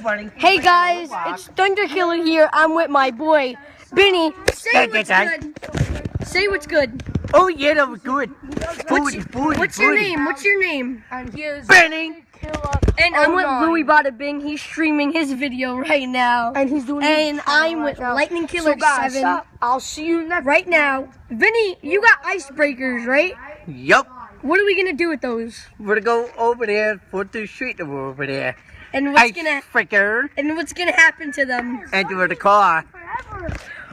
buddy. Hey guys, it's Thunder Killer here. I'm with my boy, Benny. Say what's good. Say what's good. Oh yeah, that was good. What's your name? What's your name? And here's Benny. And I'm with Louie Bada Bing. He's streaming his video right now. And he's doing. And I'm with Lightning Killer 7 I'll see you next. right now. Vinny, you got icebreakers, right? Yup. What are we gonna do with those? We're gonna go over there for the street over there. And what's gonna happen to them? Enter the car.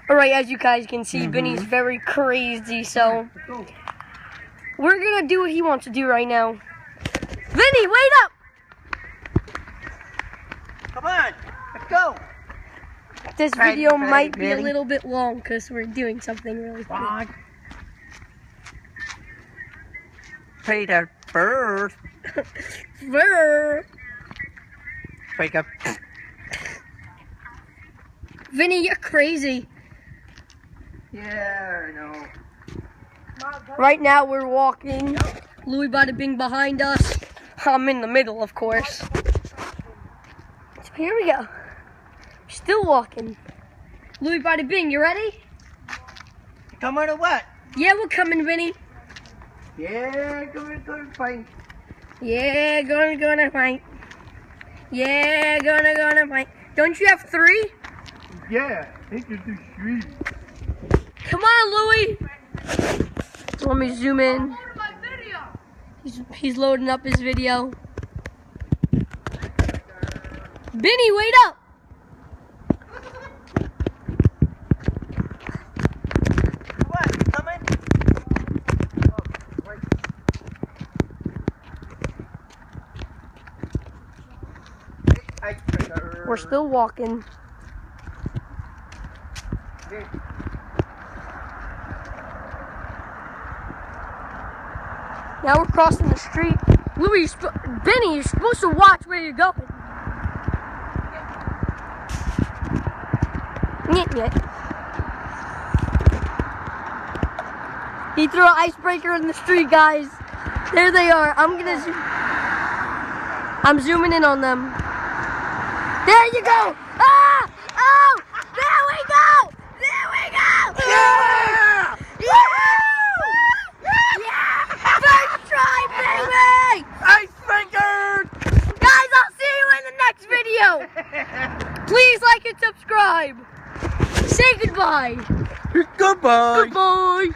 Alright, as you guys can see, Benny's very crazy, so we're gonna do what he wants to do right now. Vinny, wait up! Come on, let's go. This video might be a little bit long because we're doing something really funny. Pay that first. Wake up. Vinny, you're crazy. Yeah, I know. Right now we're walking. Louie Bada Bing behind us. I'm in the middle, of course. So here we go. Still walking. Louie Bada Bing, you ready? Come on or what? Yeah, we're coming, Vinny. Yeah, go fight. Yeah, gonna fight. Yeah, gonna fight. Don't you have 3? Yeah, into the street. Come on, Louie. Let me zoom in. He's loading up his video. Benny, wait up. What? Coming? Oh, right. We're still walking. Now we're crossing the street. Louie, Benny, you're supposed to watch where you're going. He threw an icebreaker in the street, guys. There they are. I'm zooming in on them. There you go. Ah! Oh! There we go! There we go! Yeah! First try, baby! Icebreaker! Guys, I'll see you in the next video. Please like and subscribe. Say goodbye. Goodbye. Goodbye.